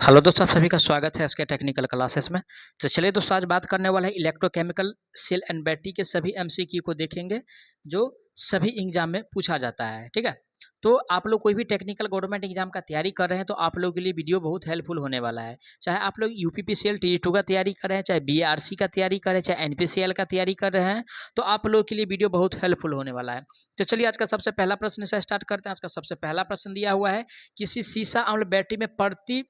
Hello दोस्तों, आप सभी का स्वागत है इसके टेक्निकल क्लासेस में। तो चलिए दोस्तों, आज बात करने वाला है इलेक्ट्रोकेमिकल सेल एंड बैटरी के सभी एमसीक्यू को देखेंगे जो सभी एग्जाम में पूछा जाता है। ठीक है, तो आप लोग कोई भी टेक्निकल गवर्नमेंट एग्जाम का तैयारी कर रहे हैं तो आप लोगों के लिए वीडियो बहुत हेल्पफुल होने वाला है। चाहे आप लोग यूपीपीसीएल टी2 का तैयारी कर रहे हैं, चाहे बीआरसी का तैयारी कर रहे हैं, चाहे एनपीसीएल का तैयारी कर रहे हैं, तो आप लोगों के लिए वीडियो बहुत हेल्पफुल होने वाला है। तो चलिए आज का सबसे पहला प्रश्न से स्टार्ट करते हैं। आज का सबसे पहला प्रश्न दिया हुआ है, किसी सीसा अम्ल बैटरी में प्रति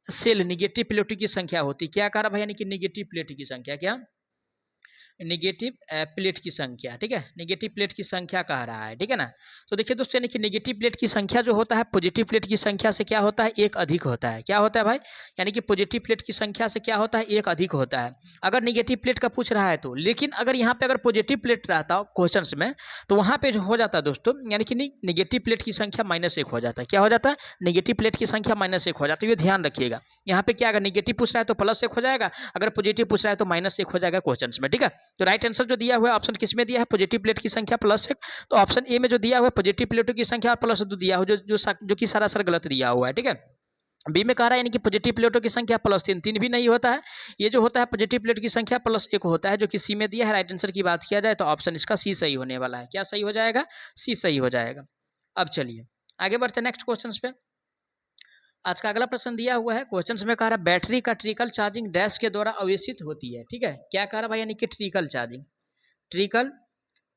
सेल निगेटिव प्लेटों की संख्या होती। क्या कह रहा भाई, यानी कि निगेटिव प्लेट की संख्या, क्या निगेटिव प्लेट की संख्या। ठीक है, निगेटिव प्लेट की संख्या कह रहा है। ठीक है ना, तो देखिए दोस्तों, यानी कि निगेटिव प्लेट की संख्या जो होता है पॉजिटिव प्लेट की संख्या से क्या होता है, एक अधिक होता है। क्या होता है भाई, यानी कि पॉजिटिव प्लेट की संख्या से क्या होता है, एक अधिक होता है अगर निगेटिव प्लेट का पूछ रहा है तो। लेकिन अगर यहाँ पे अगर पॉजिटिव प्लेट रहता क्वेश्चन में तो वहाँ पे जो हो जाता है दोस्तों, यानी कि निगेटिव प्लेट की संख्या -1 हो जाता है। क्या हो जाता है, निगेटिव प्लेट की संख्या -1 हो जाती है। ये ध्यान रखिएगा, यहाँ पे क्या अगर निगेटिव पूछ रहा है तो +1 हो जाएगा, अगर पॉजिटिव पूछ रहा है तो -1 हो जाएगा क्वेश्चन में। ठीक है, तो राइट आंसर जो दिया हुआ है ऑप्शन किस में दिया है, पॉजिटिव प्लेट की संख्या +1। तो ऑप्शन ए में जो दिया हुआ है पॉजिटिव प्लेटों की संख्या +2 दिया हुआ, जो कि सरासर गलत दिया हुआ है। ठीक है, बी में कह रहा है यानी कि पॉजिटिव प्लेटों की संख्या +3, 3 भी नहीं होता है। ये जो होता है पॉजिटिव प्लेट की संख्या +1 होता है, जो कि सी में दिया है। राइट आंसर की बात किया जाए तो ऑप्शन इसका सी सही होने वाला है। क्या सही हो जाएगा, सी सही हो जाएगा। अब चलिए आगे बढ़ते हैं नेक्स्ट क्वेश्चन पे। आज का अगला प्रश्न दिया हुआ है, क्वेश्चन में कह रहा है बैटरी का ट्रिकल चार्जिंग डैश के द्वारा आवेशित होती है। ठीक है, क्या कह रहा है भाई, यानी कि ट्रिकल चार्जिंग, ट्रिकल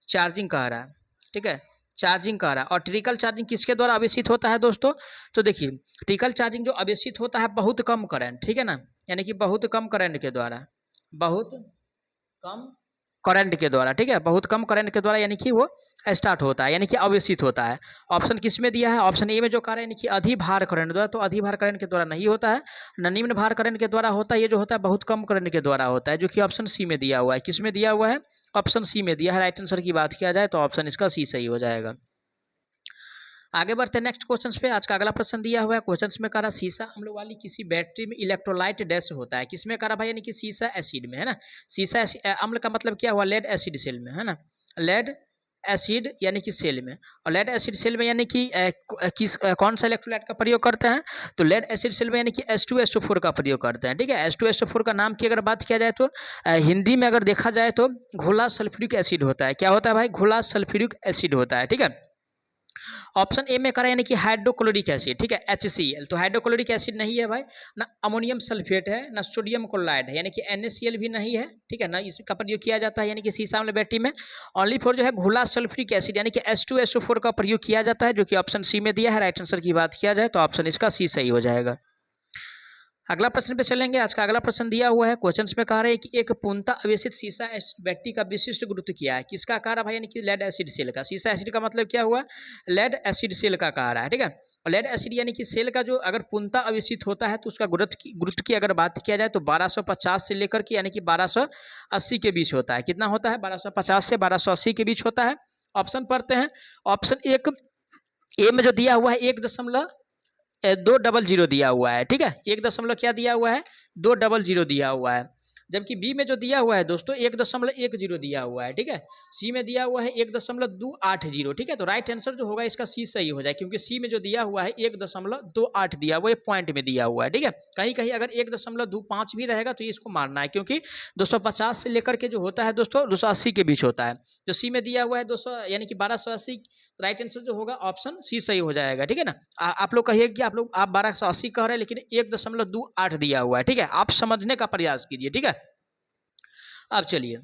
चार्जिंग कह रहा है। ठीक है, चार्जिंग कह रहा है। और ट्रिकल चार्जिंग किसके द्वारा आवेशित होता है दोस्तों, तो देखिए ट्रिकल चार्जिंग जो आवेशित होता है बहुत कम करंट, ठीक है ना, यानी कि बहुत कम करंट के द्वारा, बहुत कम करंट के द्वारा। ठीक है, बहुत कम करंट के द्वारा यानी कि वो स्टार्ट होता है, यानी कि आवेशित होता है। ऑप्शन किस में दिया है, ऑप्शन ए में जो कह रहा है यानी कि अधिभार करंट द्वारा, तो अधिभार करंट के द्वारा नहीं होता है, न निम्न भार करंट के द्वारा होता है। ये जो होता है बहुत कम करंट के द्वारा होता है, जो कि ऑप्शन सी में दिया हुआ है। किस में दिया हुआ है, ऑप्शन सी में दिया है। राइट आंसर की बात किया जाए तो ऑप्शन इसका सी सही हो जाएगा। आगे बढ़ते हैं नेक्स्ट क्वेश्चन पे। आज का अगला प्रश्न दिया हुआ है, क्वेश्चन में कह रहा सीसा अम्ल वाली किसी बैटरी में इलेक्ट्रोलाइट डैश होता है। किसमें कह रहा भाई, यानी कि सीसा एसिड में, है ना। सीसा अम्ल का मतलब क्या हुआ, लेड एसिड सेल में, है ना, लेड एसिड यानी कि सेल में। और लेड एसिड सेल में यानी कि कौन सा इलेक्ट्रोलाइट का प्रयोग करते हैं, तो लेड एसिड सेल में यानी कि H2SO4 का प्रयोग करते हैं। ठीक है, H2SO4 का नाम की अगर बात किया जाए तो हिंदी में अगर देखा जाए तो घोला सल्फ्यूरिक एसिड होता है। क्या होता है भाई, घोला सल्फ्यूरिक एसिड होता है। ठीक है, ऑप्शन ए में करा यानी कि हाइड्रोक्लोरिक एसिड। ठीक है, HCl, तो हाइड्रोक्लोरिक एसिड नहीं है भाई, ना अमोनियम सल्फेट है, ना सोडियम क्लोराइड है, यानी कि NaCl भी नहीं है। ठीक है ना, इसका प्रयोग किया जाता है यानी कि सीसा अम्ल बैटरी में ओनली फॉर जो है घोला सल्फ्यूरिक एसिड यानी कि H2SO4 का प्रयोग किया जाता है, जो कि ऑप्शन सी में दिया है। राइट आंसर की बात किया जाए तो ऑप्शन इसका सी सही हो जाएगा। अगला प्रश्न पे चलेंगे। आज का अगला प्रश्न दिया हुआ है, क्वेश्चन में कह रहे हैं कि एक पूर्णतः आवेशित सीसा बैटरी का विशिष्ट गुरुत्व क्या है। किसका कह रहा भाई, यानी कि लेड एसिड सेल का। सीसा एसिड का मतलब क्या हुआ, लेड एसिड सेल का कह रहा है। ठीक है, और लेड एसिड यानी कि सेल का जो अगर पूर्णतः आवेशित होता है तो उसका गुरुत्व की अगर बात किया जाए तो 1250 से लेकर के यानी कि 1280 के बीच होता है। कितना होता है, 1250 से 1280 के बीच होता है। ऑप्शन पढ़ते हैं। ऑप्शन एक ए में जो दिया हुआ है 1.200 दिया हुआ है। ठीक है, 1 क्या दिया हुआ है, 200 दिया हुआ है। जबकि बी में जो दिया हुआ है दोस्तों 1.10 दिया हुआ है। ठीक है, सी में दिया हुआ है 1.280। ठीक है, तो राइट आंसर जो होगा इसका सी सही हो जाए, क्योंकि सी में जो दिया हुआ है 1.28 दिया हुआ है, पॉइंट में दिया हुआ है। ठीक है, कहीं कहीं अगर 1.25 भी रहेगा तो इसको मारना है, क्योंकि 250 से लेकर के जो होता है दोस्तों 280 के बीच होता है। तो सी में दिया हुआ है 200 यानी कि 1280। राइट आंसर जो होगा ऑप्शन सी सही हो जाएगा। ठीक है ना, आप लोग कहिए कि आप 1280 कह रहे हैं लेकिन 1.28 दिया हुआ है। ठीक है, आप समझने का प्रयास कीजिए। ठीक है, अब चलिए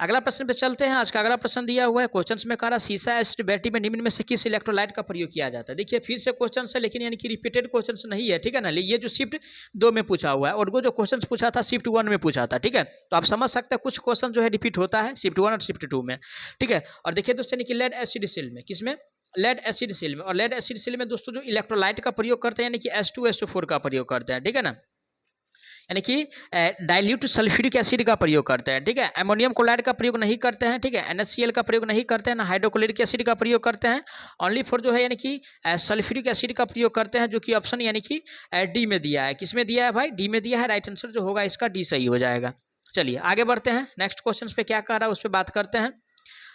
अगला प्रश्न पे चलते हैं। आज का अगला प्रश्न दिया हुआ है, क्वेश्चन में कह रहा सीसा एसिड बैटरी में निम्न में से किस इलेक्ट्रोलाइट का प्रयोग किया जाता है। देखिए फिर से क्वेश्चन है, लेकिन यानी कि रिपीटेड क्वेश्चन नहीं है। ठीक है ना, ये जो शिफ्ट 2 में पूछा हुआ है और वो जो क्वेश्चन पूछा था शिफ्ट 1 में पूछा था। ठीक है, तो आप समझ सकते हैं कुछ क्वेश्चन जो है रिपीट होता है शिफ्ट 1 और शिफ्ट 2 में। ठीक है, और देखिए दोस्तों कि लेड एसिड सेल में, किसमें, लेड एसिड सेल में। और लेड एसिड सेल में दोस्तों जो इलेक्ट्रोलाइट का प्रयोग करते हैं यानी कि H2SO4 का प्रयोग करते हैं। ठीक है ना, यानी कि डाइल्यूट सल्फ्यूरिक एसिड का प्रयोग करते हैं। ठीक है, अमोनियम क्लोराइड का प्रयोग नहीं करते हैं। ठीक है, NaCl का प्रयोग नहीं करते हैं, ना हाइड्रोक्लोरिक एसिड का प्रयोग करते हैं। ओनली फॉर जो है यानी कि सल्फ्यूरिक एसिड का प्रयोग करते हैं, जो कि ऑप्शन यानी कि डी में दिया है। किस में दिया है भाई, डी में दिया है। राइट आंसर जो होगा इसका डी सही हो जाएगा। चलिए आगे बढ़ते हैं, नेक्स्ट क्वेश्चन पे क्या कह रहा है उस पर बात करते हैं।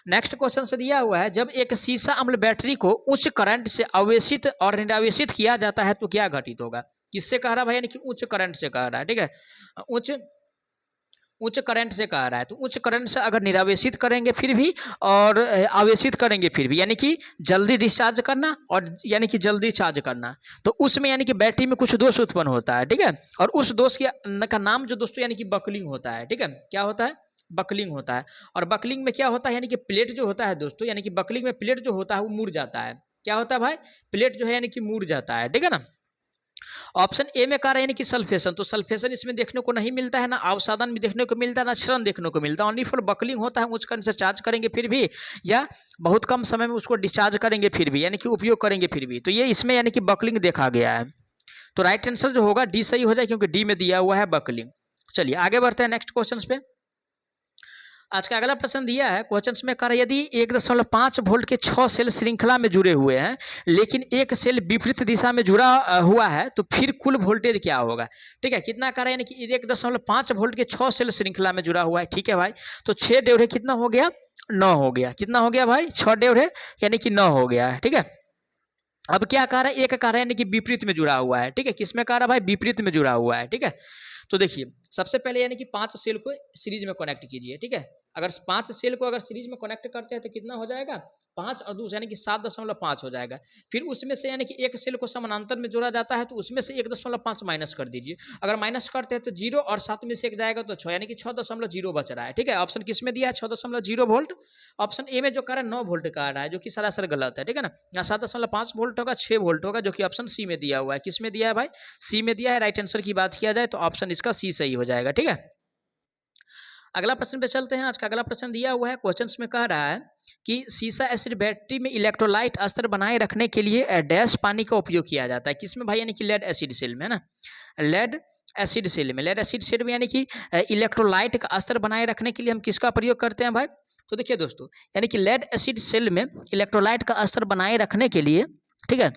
नेक्स्ट क्वेश्चन से दिया हुआ है, जब एक सीसा अम्ल बैटरी को उच्च करंट से आवेशित और निरावेशित किया जाता है तो क्या घटित होगा। किससे कह रहा है भाई, यानी कि उच्च करंट से कह रहा है, ठीक है, उच्च करंट से कह रहा है। तो उच्च करंट से अगर निरावेशित करेंगे फिर भी और आवेशित करेंगे फिर भी, यानी कि जल्दी डिस्चार्ज करना और यानी कि जल्दी चार्ज करना, तो उसमें यानी कि बैटरी में कुछ दोष उत्पन्न होता है, ठीक है। और उस दोष का नाम जो दोस्तों यानी कि बकलिंग होता है, ठीक है। क्या होता है, बकलिंग होता है। और बकलिंग में क्या होता है, यानी कि प्लेट जो होता है दोस्तों, यानी कि बकलिंग में प्लेट जो होता है वो मुड़ जाता है। क्या होता है भाई, प्लेट जो है यानी कि मुड़ जाता है, ठीक है ना। ऑप्शन ए में कह रहे हैं कि सल्फेशन, तो सल्फेशन इसमें देखने को नहीं मिलता है, ना अवसादन भी देखने को मिलता है, ना क्षरण देखने को मिलता है। ओनली फॉर बकलिंग होता है, उच्च करंट से चार्ज करेंगे फिर भी, या बहुत कम समय में उसको डिस्चार्ज करेंगे फिर भी, यानी कि उपयोग करेंगे फिर भी। तो ये इसमें यानी कि बकलिंग देखा गया है। तो राइट आंसर जो होगा डी सही हो जाए, क्योंकि डी में दिया हुआ है बकलिंग। चलिए आगे बढ़ते हैं नेक्स्ट क्वेश्चन पे। आज का अगला प्रश्न दिया है क्वेश्चन में, कह रहा है यदि 1.5 वोल्ट के 6 सेल श्रृंखला में जुड़े हुए हैं लेकिन एक सेल विपरीत दिशा में जुड़ा हुआ है तो फिर कुल वोल्टेज क्या होगा। ठीक है, कितना कह रहा है, यानी कि 1.5 वोल्ट के 6 सेल श्रृंखला में जुड़ा हुआ है, ठीक है भाई। तो 6 डेढ़े कितना हो गया, 9 हो गया। कितना हो गया भाई, 6 डेढ़े यानी कि 9 हो गया है, ठीक है। अब क्या कह रहा है, एक कह रहा है यानी कि विपरीत में जुड़ा हुआ है, ठीक है। किसमें कह रहा है भाई, विपरीत में जुड़ा हुआ है, ठीक है। तो देखिए सबसे पहले यानी कि 5 सेल को सीरीज में कनेक्ट कीजिए, ठीक है। अगर 5 सेल को अगर सीरीज में कनेक्ट करते हैं तो कितना हो जाएगा, 5 और 2 यानी कि 7.5 हो जाएगा। फिर उसमें से यानी कि एक सेल को समानांतर में जोड़ा जाता है तो उसमें से 1.5 माइनस कर दीजिए। अगर माइनस करते हैं तो 0 और 7 में से 1 जाएगा तो 6, यानी कि 6.0 बच रहा है, ठीक है। ऑप्शन किस में दिया है, 6.0 वोल्ट। ऑप्शन ए में जो कह रहा है 9 वोल्ट का आ रहा है, जो कि सरासर गलत है, ठीक है ना। यहाँ 7.5 वोल्ट होगा, 6 वोल्ट होगा, जो कि ऑप्शन सी में दिया हुआ है। किस में दिया है भाई, सी में दिया है। राइट आंसर की बात किया जाए तो ऑप्शन इसका सी सही हो जाएगा, ठीक है। अगला प्रश्न पे चलते हैं। आज का अगला प्रश्न दिया हुआ है क्वेश्चन में, कह रहा है कि सीसा एसिड बैटरी में इलेक्ट्रोलाइट स्तर बनाए रखने के लिए डैश पानी का उपयोग किया जाता है। किसमें भाई, यानी कि लेड एसिड सेल में, है ना, लेड एसिड सेल में। लेड एसिड सेल में यानी कि इलेक्ट्रोलाइट का स्तर बनाए रखने के लिए हम किसका प्रयोग करते हैं भाई। तो देखिए दोस्तों, यानी कि लेड एसिड सेल में इलेक्ट्रोलाइट का स्तर बनाए रखने के लिए, ठीक है,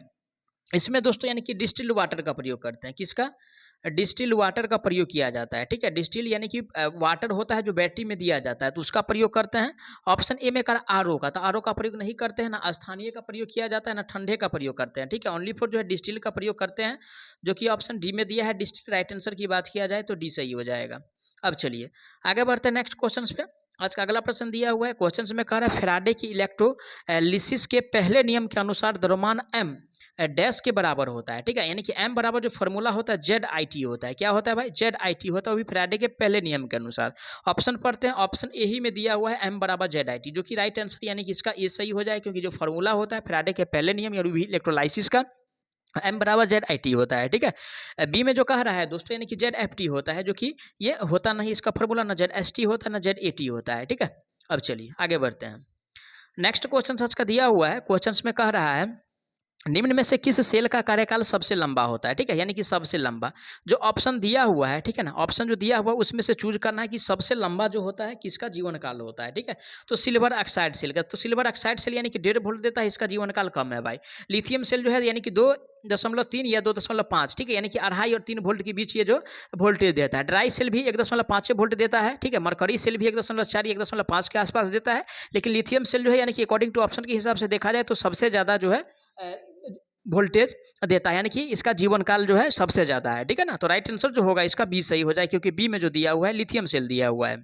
इसमें दोस्तों यानी कि डिस्टिल्ड वाटर का प्रयोग करते हैं। किसका, डिस्टिल वाटर का प्रयोग किया जाता है, ठीक है। डिस्टिल यानी कि वाटर होता है जो बैटरी में दिया जाता है, तो उसका प्रयोग करते हैं। ऑप्शन ए में कर आरओ का, तो आरओ का प्रयोग नहीं करते हैं, ना स्थानीय का प्रयोग किया जाता है, ना ठंडे का प्रयोग करते हैं, ठीक है। ओनली फॉर जो है डिस्टिल का प्रयोग करते हैं, जो कि ऑप्शन डी में दिया है डिस्टिल। राइट आंसर की बात किया जाए तो डी सही हो जाएगा। अब चलिए आगे बढ़ते हैं नेक्स्ट क्वेश्चन पे। आज का अगला प्रश्न दिया हुआ है क्वेश्चन में, कह रहा है फैराडे की इलेक्ट्रोलिसिस के पहले नियम के अनुसार द्रव्यमान एम डैश के बराबर होता है, ठीक है। यानी कि एम बराबर जो फॉर्मूला होता है जेड आई टी होता है। क्या होता है भाई, जेड आई टी होता है, वो भी फैराडे के पहले नियम के अनुसार। ऑप्शन पढ़ते हैं, ऑप्शन ए ही में दिया हुआ है एम बराबर जेड आई टी, जो कि राइट आंसर यानी कि इसका ए सही हो जाए, क्योंकि जो फॉर्मूला होता है फैराडे के पहले नियम या भी इलेक्ट्रोलाइसिस का, एम बराबर जेड आई टी होता है, ठीक है। बी में जो कह रहा है दोस्तों यानी कि जेड एफ टी होता है, जो कि ये होता नहीं, इसका फॉर्मूला ना जेड एस टी होता है ना जेड ए टी होता है, ठीक है। अब चलिए आगे बढ़ते हैं। नेक्स्ट क्वेश्चन आज का दिया हुआ है क्वेश्चन में, कह रहा है निम्न में से किस सेल का कार्यकाल सबसे लंबा होता है, ठीक है, यानी कि सबसे लंबा। जो ऑप्शन दिया हुआ है, ठीक है ना, ऑप्शन जो दिया हुआ है उसमें से चूज करना है कि सबसे लंबा जो होता है किसका जीवन काल होता है, ठीक है। तो सिल्वर ऑक्साइड सेल का, तो सिल्वर ऑक्साइड सेल यानी कि 1.5 वोल्ट देता है, इसका जीवन काल कम है भाई। लिथियम सेल जो है यानी कि 2.3 या 2.5, ठीक है, यानी कि 2.5 और 3 वोल्ट के बीच ये जो वोल्टेज देता है। ड्राई सेल भी 1.5 वोल्ट देता है, ठीक है। मरकरी सेल भी 1.4 या 1.5 के आसपास देता है। लेकिन लिथियम सेल जो है यानी कि अकॉर्डिंग टू ऑप्शन के हिसाब से देखा जाए तो सबसे ज़्यादा जो है वोल्टेज देता है, यानी कि इसका जीवन काल जो है सबसे ज़्यादा है, ठीक है ना। तो राइट आंसर जो होगा इसका बी सही हो जाए, क्योंकि बी में जो दिया हुआ है लिथियम सेल दिया हुआ है।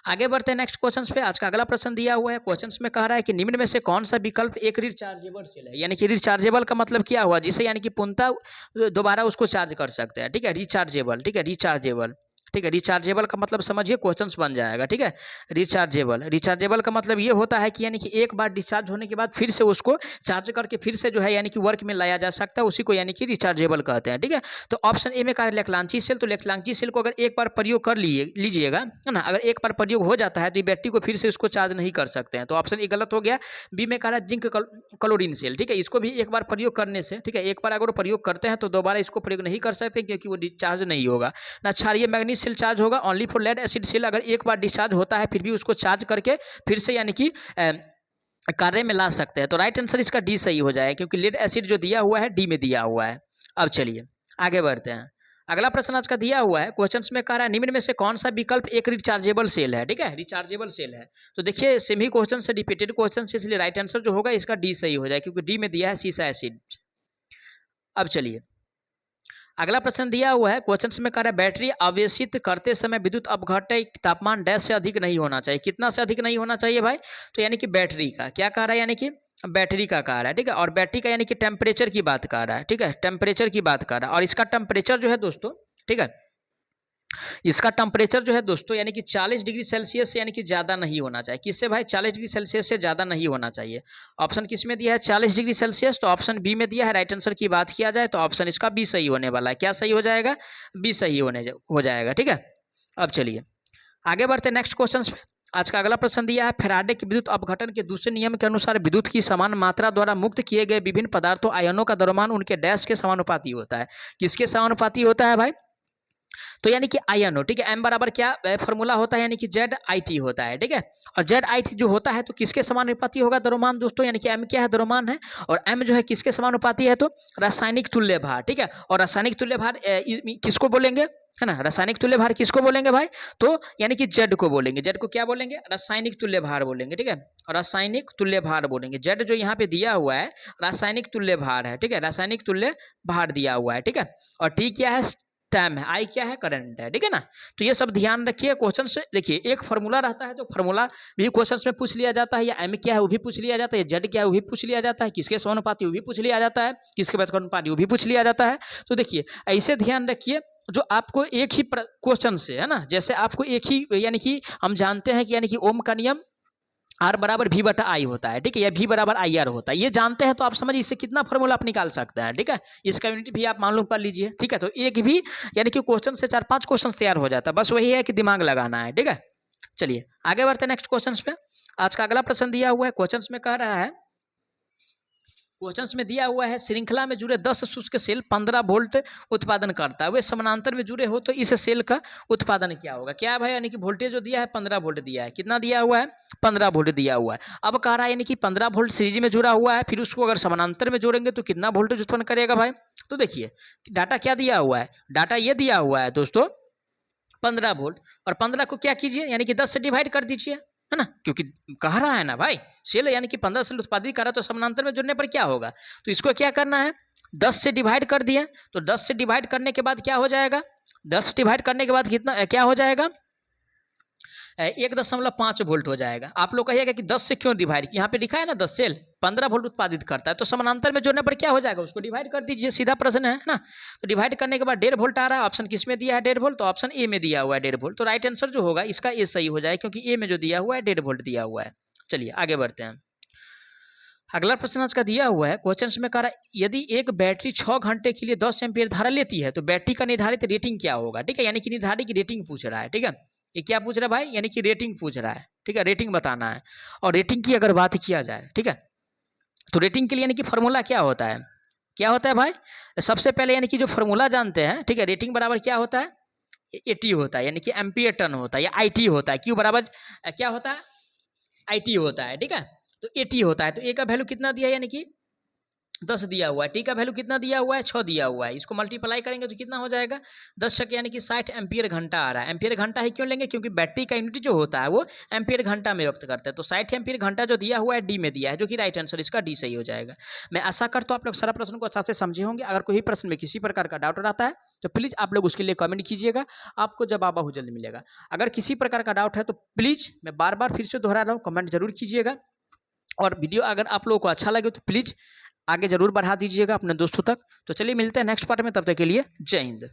आगे बढ़ते हैं नेक्स्ट क्वेश्चन पे। आज का अगला प्रश्न दिया हुआ है क्वेश्चन में, कह रहा है कि निम्न में से कौन सा विकल्प एक रिचार्जेबल सेल है। यानी कि रिचार्जेबल का मतलब क्या हुआ, जिसे यानी कि पुनः दोबारा उसको चार्ज कर सकते हैं, ठीक है। रिचार्जेबल, ठीक है, रिचार्जेबल, ठीक है। रिचार्जेबल का मतलब समझिए क्वेश्चंस बन जाएगा, ठीक है। रिचार्जेबल, रिचार्जेबल का मतलब ये होता है कि यानी कि एक बार डिस्चार्ज होने के बाद फिर से उसको चार्ज करके फिर से जो है यानी कि वर्क में लाया जा सकता है, उसी को यानी कि रिचार्जेबल कहते हैं, ठीक है। तो ऑप्शन ए में कहा लेक्लांची सेल, तो लेक्लांची सेल को अगर एक बार प्रयोग कर लीजिएगा, है ना, अगर एक बार प्रयोग हो जाता है तो ये बैटरी को फिर से उसको चार्ज नहीं कर सकते हैं, तो ऑप्शन ए गलत हो गया। बी में कह रहा है जिंक क्लोरीन सेल, ठीक है, इसको भी एक बार प्रयोग करने से, ठीक है, एक बार अगर प्रयोग करते हैं तो दोबारा इसको प्रयोग नहीं कर सकते, क्योंकि वो डिस्चार्ज नहीं होगा। ना क्षारीय मैग्नीज सेल चार्ज होगा। Only for lead acid cell अगर एक बार डिस्चार्ज होता है फिर भी उसको चार्ज करके फिर से यानी कि कार्य में ला सकते हैं। तो राइट आंसर इसका डी सही हो जाएगा, क्योंकि लेड एसिड जो दिया हुआ है डी में दिया हुआ है। अब चलिए आगे बढ़ते हैं। अगला प्रश्न आज का दिया हुआ है क्वेश्चन में, कह रहा है निम्न में से कौन सा विकल्प एक रिचार्जेबल सेल है, ठीक है, रिचार्जेबल सेल है। तो देखिए सेम ही क्वेश्चन से रिपीटेड क्वेश्चन से, इसलिए राइट आंसर जो होगा इसका डी सही हो जाए, क्योंकि डी में दिया है सीसा एसिड। अब चलिए अगला प्रश्न दिया हुआ है, क्वेश्चन में कह रहा है बैटरी आवेशित करते समय विद्युत अपघटन तापमान डैश से अधिक नहीं होना चाहिए। कितना से अधिक नहीं होना चाहिए भाई? तो यानी कि बैटरी का क्या कह रहा है, यानी कि बैटरी का कह रहा है, ठीक है। और बैटरी का यानी कि टेम्परेचर की बात कर रहा है, ठीक है, टेम्परेचर की बात कर रहा है। और इसका टेम्परेचर जो है दोस्तों, ठीक है, इसका टेम्परेचर जो है दोस्तों यानी कि 40 डिग्री सेल्सियस से यानी कि ज़्यादा नहीं होना चाहिए। किससे भाई? 40 डिग्री सेल्सियस से ज़्यादा नहीं होना चाहिए। ऑप्शन किस में दिया है? 40 डिग्री सेल्सियस, तो ऑप्शन बी में दिया है। राइट आंसर की बात किया जाए तो ऑप्शन इसका बी सही होने वाला है। क्या सही हो जाएगा? बी सही हो जाएगा, ठीक है। अब चलिए आगे बढ़ते नेक्स्ट क्वेश्चन पे। आज का अगला प्रश्न दिया है, फैराडे के विद्युत अपघटन के दूसरे नियम के अनुसार विद्युत की समान मात्रा द्वारा मुक्त किए गए विभिन्न पदार्थों आयनों का द्रव्यमान उनके डैश के समानुपाती होता है। किसके समानुपाती होता है भाई? तो यानी कि आई एन ओ, ठीक है। एम बराबर क्या फॉर्मूला होता है? यानी कि जेड आई टी होता है, ठीक है। और जेड आई टी जो होता है तो किसके समानुपाती होगा? द्रव्यमान दोस्तों, यानी कि एम क्या है? द्रव्यमान है। और एम जो है किसके समानुपाती है? तो रासायनिक तुल्य भार, ठीक है। और रासायनिक तुल्य भार किसको बोलेंगे, है ना? रासायनिक तुल्य भार किसको बोलेंगे भाई? तो यानी कि जेड को बोलेंगे। जेड को क्या बोलेंगे? रासायनिक तुल्य भार बोलेंगे, ठीक है। और रासायनिक तुल्य भार बोलेंगे। जेड जो यहाँ पे दिया हुआ है रासायनिक तुल्य भार है, ठीक है, रासायनिक तुल्य भार दिया हुआ है, ठीक है। और टी क्या है? टाइम है। आई क्या है? करंट है, ठीक है ना। तो ये सब ध्यान रखिए। क्वेश्चन से देखिए एक फार्मूला रहता है तो फार्मूला भी क्वेश्चन में पूछ लिया जाता है, या एम क्या है वो भी पूछ लिया जाता है, या जेड क्या है वो भी पूछ लिया जाता है, किसके समानुपाती वो भी पूछ लिया जाता है, किसके समानुपाती वो भी पूछ लिया जाता है। तो देखिए ऐसे ध्यान रखिए जो आपको एक ही क्वेश्चन से, है ना, जैसे आपको एक ही, यानी कि हम जानते हैं कि यानी कि ओम का नियम आर बराबर वी बटा आई होता है, ठीक है, या वी बराबर आई आर होता है, ये जानते हैं तो आप समझिए इससे कितना फॉर्मूला आप निकाल सकते हैं, ठीक है। इसका यूनिट भी आप मालूम कर लीजिए, ठीक है। तो एक भी यानी कि क्वेश्चन से 4-5 क्वेश्चन तैयार हो जाता है, बस वही है कि दिमाग लगाना है, ठीक है। चलिए आगे बढ़ते हैं नेक्स्ट क्वेश्चन पे। आज का अगला प्रश्न दिया हुआ है, क्वेश्चन में कह रहा है, क्वेश्चन में दिया हुआ है श्रृंखला में जुड़े 10 शुष्क सेल 15 वोल्ट उत्पादन करता है, वे समानांतर में जुड़े हो तो इस सेल का उत्पादन क्या होगा? क्या है भाई? यानी कि वोल्टेज जो दिया है 15 वोल्ट दिया है। कितना दिया हुआ है? 15 वोल्ट दिया हुआ है। अब कह रहा है यानी कि 15 वोल्ट सीरीज में जुड़ा हुआ है, फिर उसको अगर समानांतर में जोड़ेंगे तो कितना वोल्टेज उत्पन्न करेगा भाई? तो देखिए डाटा क्या दिया हुआ है, डाटा ये दिया हुआ है दोस्तों 15 वोल्ट। और 15 को क्या कीजिए, यानी कि 10 से डिवाइड कर दीजिए, है ना, क्योंकि कह रहा है ना भाई सेल यानी कि 15 सेल उत्पादित कर रहा है तो समानांतर में जुड़ने पर क्या होगा? तो इसको क्या करना है? 10 से डिवाइड कर दिए, तो 10 से डिवाइड करने के बाद क्या हो जाएगा? 10 डिवाइड करने के बाद कितना क्या हो जाएगा? 1.5 वोल्ट हो जाएगा। आप लोग कहिएगा कि 10 से क्यों डिवाइड, यहाँ पे लिखा है ना 10 सेल 15 वोल्ट उत्पादित करता है, तो समानांतर में जोड़ने पर क्या हो जाएगा? उसको डिवाइड कर दीजिए, सीधा प्रश्न है ना। तो डिवाइड करने के बाद 1.5 वोल्ट आ रहा है। ऑप्शन किस में दिया है? 1.5 वोल्ट, तो ऑप्शन ए में दिया हुआ है 1.5 वोल्ट। तो राइट आंसर जो होगा इसका ए सही हो जाएगा, क्योंकि ए में जो दिया हुआ है 1.5 वोल्ट दिया हुआ है। चलिए आगे बढ़ते हैं। अगला प्रश्न आज का दिया हुआ है, क्वेश्चन में कह रहा है यदि एक बैटरी 6 घंटे के लिए 10 एम्पीयर धारा लेती है तो बैटरी का निर्धारित रेटिंग क्या होगा? ठीक है, यानी कि निर्धारित की रेटिंग पूछ रहा है, ठीक है। ये क्या पूछ रहा है भाई? यानी कि रेटिंग पूछ रहा है, ठीक है, रेटिंग बताना है। और रेटिंग की अगर बात किया जाए, ठीक है, तो रेटिंग के लिए यानी कि फॉर्मूला क्या होता है? क्या होता है भाई? सबसे पहले यानी कि जो फॉर्मूला जानते हैं, ठीक है, रेटिंग बराबर क्या होता है? एटी होता है, यानी कि एम्पियर टर्न होता है, या आई टी होता है। क्यू बराबर क्या होता है? आई टी होता है, ठीक है। तो एटी होता है, तो ए का वैल्यू कितना दिया है? यानी कि 10 दिया हुआ है। टी का वैल्यू कितना दिया हुआ है? 6 दिया हुआ है। इसको मल्टीप्लाई करेंगे तो कितना हो जाएगा? 10 छक यानी कि 60 एम्पियर घंटा आ रहा है। एम्पियर घंटा ही क्यों लेंगे? क्योंकि बैटरी का यूनिट जो होता है वो एम्पियर घंटा में व्यक्त करता है। तो 60 एम्पियर घंटा जो दिया हुआ है डी में दिया है, जो कि राइट आंसर इसका डी सही हो जाएगा। मैं आशा करता हूँ आप लोग सारा प्रश्न को अच्छा से समझे होंगे। अगर कोई प्रश्न में किसी प्रकार का डाउट रहता है तो प्लीज़ आप लोग उसके लिए कमेंट कीजिएगा, आपको जवाब बहुत जल्द मिलेगा। अगर किसी प्रकार का डाउट है तो प्लीज़, मैं बार बार फिर से दोहरा रहा हूँ, कमेंट जरूर कीजिएगा। और वीडियो अगर आप लोगों को अच्छा लगे तो प्लीज़ आगे जरूर बढ़ा दीजिएगा अपने दोस्तों तक। तो चलिए मिलते हैं नेक्स्ट पार्ट में, तब तक के लिए जय हिंद।